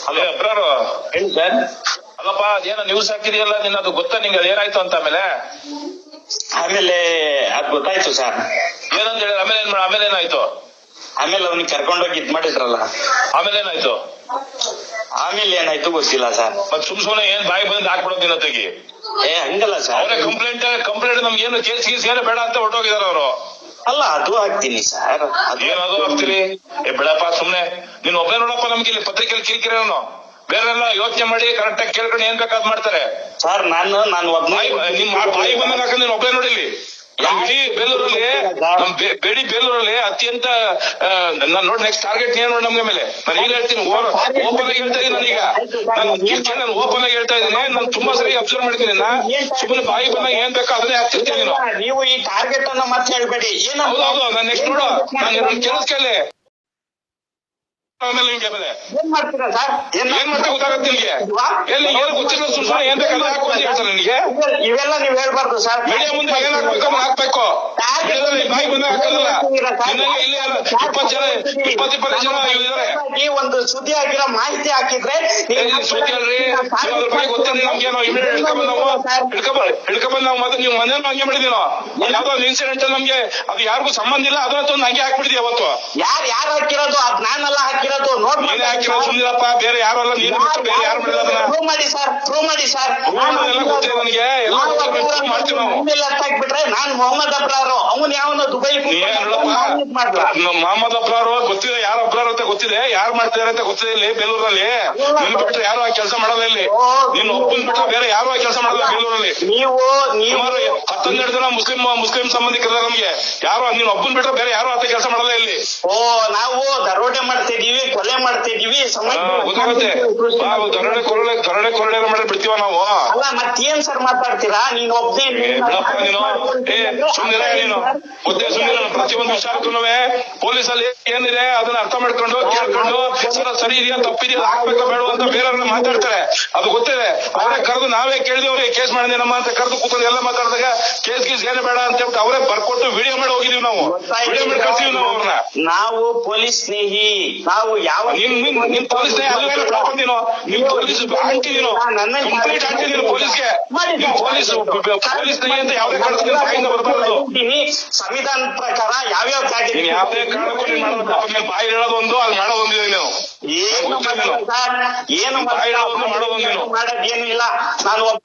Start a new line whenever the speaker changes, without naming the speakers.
Hello ಅಬ್ರಾರು
ಹೇಳಿ sir.
ಅಲ್ಲಪ್ಪ ಅದೇನೋ ನ್ಯೂಸ್ ಹಾಕಿದೆಯಲ್ಲ ನಿನ್ನ, ಅದು ಗೊತ್ತಾ ನಿಂಗೆ? ಏನಾಯ್ತು ಅಂತ
ಆಮೇಲೆ ಅದ್ ಗೊತ್ತಾಯ್ತು ಸರ್.
ಏನಂತ ಹೇಳಿ ಆಮೇಲೆ ಏನಾಯ್ತು?
ಆಮೇಲೆ ಅವ್ನಿಗೆ ಕರ್ಕೊಂಡೋಗಿ ಇದ್ ಮಾಡಿದ್ರಲ್ಲ.
ಆಮೇಲೆ ಏನಾಯ್ತು?
ಆಮೇಲೆ ಏನಾಯ್ತು ಗೊತ್ತಿಲ್ಲ ಸರ್.
ಮತ್ ಸುಮ್ನೆ ಏನ್ ಬಾಯಿ ಬಂದ್ ಹಾಕ್ಬಿಡೋದು ನಿನ್ನ ತೆಗಿ.
ಹಂಗಲ್ಲ ಸರ್,
ಅವರೇ ಕಂಪ್ಲೇಂಟ್ ನಮ್ಗೆ ಏನು ಕೇಸ್ ಗೀಸ್ ಏನು ಬೇಡ ಅಂತ ಹೊರಟೋಗಿದಾರ ಅವರು.
ಅಲ್ಲ ಅದು ಹಾಕ್ತೀನಿ ಸರ್.
ಏನದು ಹಾಕ್ತೀರಿ? ಬಿಡಪ್ಪ ಸುಮ್ನೆ. ನೀನ್ ಒಬ್ಬನೇ ನೋಡಪ್ಪ ನಮ್ಗೆ ಇಲ್ಲಿ ಪತ್ರಿಕೆಯಲ್ಲಿ ಕಿರಿಕಿರಿ ಅವನು. ಬೇರೆಲ್ಲ ಯೋಚನೆ ಮಾಡಿ ಕರೆಕ್ಟ್ ಆಗಿ ಕೇಳ್ಕೊಂಡು ಏನ್ ಬೇಕಾದ್ ಮಾಡ್ತಾರೆ ಸರ್.
ನಾನು ಒಬ್ಬನೇ
ನಿಮ್ ಬಾಯಿ ಬಂದಾಗ ಹಾಕ ನೀನ್ ಒಬ್ಬನೇ ನೋಡಿಲಿ. ಇಡೀ ಬೇಲೂರಲ್ಲಿ ಬೇಲೂರಲ್ಲಿ ಅತ್ಯಂತ ನಾನ್ ನೋಡಿ ನೆಕ್ಸ್ಟ್ ಟಾರ್ಗೆಟ್ ಏನ್ ನೋಡಿ ನಮ್ಗೆ ಮೇಲೆ. ನಾನು ಈಗ ಹೇಳ್ತೀನಿ, ಓಪನ್ ಆಗಿ ಹೇಳ್ತಾ ಇದ್ದೀನಿ. ನಾನು ಓಪನ್ ಆಗಿ ಹೇಳ್ತಾ ಇದ್ದೀನಿ. ನಾನು ತುಂಬಾ ಸರಿ ಅಬ್ಸರ್ವ್ ಮಾಡ್ತೀನಿ. ಸುಮ್ಮನೆ ಬಾಯಿ ಬಂದಾಗ ಏನ್ ಬೇಕೋ ಅದನ್ನೇ ಹಾಕ್ತಿರ್ತೀನಿ.
ನೀವು ಈ ಟಾರ್ಗೆಟ್ ಅನ್ನ ಮತ್ತೆ ಹೇಳ್ಬೇಡಿ.
ಹೌದೌದು, ನಾನು ನೆಕ್ಸ್ಟ್ ನೋಡು, ನಾನು ಕೆಲಸಕ್ಕೆ
ಏನ್ ಮಾಡ್ತೀರಾ ಸರ್?
ಏನ್ ಮಾಡ್ತಾ ಗೊತ್ತಾಗತ್ತೆ ನಿಮ್ಗೆ? ಏನು ಗೊತ್ತಿಲ್ಲ, ಸುಮ್ಮನೆ ಏನ್ ಬೇಕಾದ್ರೆ ಹಾಕುವಂತ ಹೇಳ್ತಾರೆ ನಿನಗೆ.
ಇವೆಲ್ಲ ನೀವ್ ಹೇಳ್ಬಾರ್ದು ಸರ್.
ಮೀಡಿಯಾ ಮುಂದೆ ಏನ್ ಹಾಕ್ಬೇಕು ಹಾಕ್ಬೇಕು. ಬಾಯಿ ಬಂದ ಹಾಕಲ್ಲ. ಇಲ್ಲಿ 20 ಜನ ಇದ್ದಾರೆ.
ಈ ಒಂದು ಸುದ್ದಿ ಆಗಿರೋ ಮಾಹಿತಿ ಹಾಕಿದ್ರೆ
ಸುದ್ದಿ ಅಲ್ರಿ, ಅದ್ರ ಬಗ್ಗೆ ಗೊತ್ತಿಲ್ಲ ನಮ್ಗೆ. ನಾವು ಇಮಿಡಿಯೇಟ್ ಹಿಡ್ಕೊಂಡ್ ನಾವು ಮತ್ತೆ ನೀವು ಮನೇಲಿ ಹಂಗೆ ಮಾಡಿದೀವಿ. ನಾವು ಯಾವ್ದೋ ಇನ್ಸಿಡೆಂಟ್ ನಮ್ಗೆ ಅದು ಯಾರಿಗೂ ಸಂಬಂಧ ಇಲ್ಲ, ಅದನ್ನ ಹಂಗೆ ಹಾಕ್ಬಿಡಿದೀವಿ ಅವತ್ತು.
ಯಾರು ಹಾಕಿರೋದು? ಅದ್ ನಾನೆಲ್ಲ ಹಾಕಿರೋದು
ನೀನೇ ಹಾಕಿರೋ. ಸುಮ್ಮನಿರಪ್ಪ, ಬೇರೆ ಯಾರು ಅಲ್ಲ, ನೀನು ಬಿಟ್ಟು ಬೇರೆ ಯಾರು ಮಾಡಿಲ್ಲ ಅದನ್ನ.
ಪ್ರೂವ್ ಮಾಡಿ ಸರ್, ಪ್ರೂವ್ ಮಾಡಿ ಸರ್.
ಎಲ್ಲ ಗೊತ್ತಿದೆ ನನಗೆ, ಎಲ್ಲ ಮಾಡ್ತೀವಿ ನಾವು.
ಹಾಕ್ಬಿಟ್ರೆ ನಾನು ಮೊಹಮ್ಮದ್ ಅಬ್ರಾರು, ಅವನ್ ಯಾವನ ದುಬೈ
ಮೊಹಮ್ಮದ್ ಅಬ್ರಾರು ಗೊತ್ತಿದೆ, ಯಾರು ಅಬ್ರಾರು ಅಂತ ಗೊತ್ತಿದೆ, ಯಾರು ಮಾಡ್ತಿದಾರೆ ಅಂತ ಗೊತ್ತಿದೆ. ಇಲ್ಲಿ ಬೇಲೂರಲ್ಲಿ ನಿನ್ ಬಿಟ್ರೆ ಯಾರು ಆ ಕೆಲಸ ಮಾಡೋಲ್ಲ. ಇಲ್ಲಿ ನೀನ್ ಒಬ್ಬನ್ ಬಿಟ್ರೆ ಬೇರೆ ಯಾರು ಆ ಕೆಲಸ ಮಾಡಲ್ಲ ಬೇಲೂರಲ್ಲಿ.
ನೀವು
12 ಜನ ಮುಸ್ಲಿಂ ಸಂಬಂಧಿಕರ ನಮ್ಗೆ. ಯಾರು ನೀನ್ ಒಬ್ಬನ್ ಬಿಟ್ರೆ ಬೇರೆ ಯಾರು ಅಂತ ಕೆಲಸ ಮಾಡಲ್ಲ ಇಲ್ಲಿ.
ನಾವು ದರೋಡೆ ಮಾಡ್ತಿದೀವಿ, ಕೊಲೆ ಮಾಡ್ತಿದೀವಿ.
ಗೊತ್ತಾಗುತ್ತೆ. ದರೋಡೆ ಕೊರಡೆ ಮಾಡಿ ಬಿಡ್ತೀವ ನಾವು.
ಅಲ್ಲ ಮತ್ತೇನ್ ಸರ್ ಮಾತಾಡ್ತೀರಾ? ನೀನ್ ಒಬ್ಬನೇ
ಸುಮ್ಮನೆ ನೀನು ಗೊತ್ತೇ. ಸುಮ್ಮನೆ ಪ್ರತಿಯೊಂದು ವಿಚಾರಕ್ಕೂ ಪೊಲೀಸಲ್ಲಿ ಏನಿದೆ ಅದನ್ನ ಅರ್ಥ ಮಾಡ್ಕೊಂಡು ಕೇಳ್ಕೊಂಡು ಸರಿ ಇದೆಯಾ ತಪ್ಪಿದೆಯಾ ಹಾಕ್ಬೇಕಾ ಬೇಡ ಅಂತ ಬೇರೆಯವ್ರನ್ನ ಮಾತಾಡ್ತಾರೆ. ಅದು ಗೊತ್ತಿದೆ. ಅವರೇ ಕರೆದು ನಾವೇ ಕೇಳಿದ್ವಿ, ಅವ್ರಿಗೆ ಕೇಸ್ ಮಾಡಿದೆ ನಮ್ಮ ಅಂತ ಕರೆದು ಕೂತ್ಕೊಂಡು ಎಲ್ಲ ಮಾತಾಡಿದಾಗ ಕೇಸ್ ಗೀಸ್ ಏನೇ ಬೇಡ ಅಂತ ಹೇಳ್ಬಿಟ್ಟು ಅವರೇ ಬರ್ಕೊಟ್ಟು ವಿಡಿಯೋ ಮಾಡಿ ಹೋಗಿದೀವಿ. ನಾವು ವಿಡಿಯೋ ಮಾಡಿ ಕಳ್ಸಿದೀವಿ ನಾವು ಅವ್ರನ್ನ.
ನಾವು ಪೊಲೀಸ್ ಸ್ನೇಹಿ. ನಾವು ಯಾವ
ನಿಮ್ ಪೊಲೀಸ್ ಬಂದಿನೋ, ನಿಮ್ ಪೊಲೀಸ್ ಅಂಟಿದೀನೋ, ಕಂಪ್ಲೀಟ್ ಅಂಟಿದೀನೋ ಪೊಲೀಸ್ಗೆ. ಪೊಲೀಸ್ ಸ್ನೇಹಿ ಅಂತ ಯಾವ್ದೇ ಕಾರಣಕ್ಕೆ ಬಾಯಿಂದ ಬರಬಾರದು.
ಸಂವಿಧಾನ ಪ್ರಕಾರ ಯಾವ್ಯಾವ
ಯಾವ್ದೇ ಕಾರಣಕ್ಕೂ ಬಾಯಿ ಹೇಳೋದೊಂದು, ಅದು ಮಾಡೋದೊಂದಿದೆ. ನೀವು
ಏನು ಬಾಯಿ ಹೇಳೋದೊಂದು ಮಾಡೋದೊಂದೇನು ಮಾಡೋದೇನು ಇಲ್ಲ. ನಾನು ಒಬ್ಬ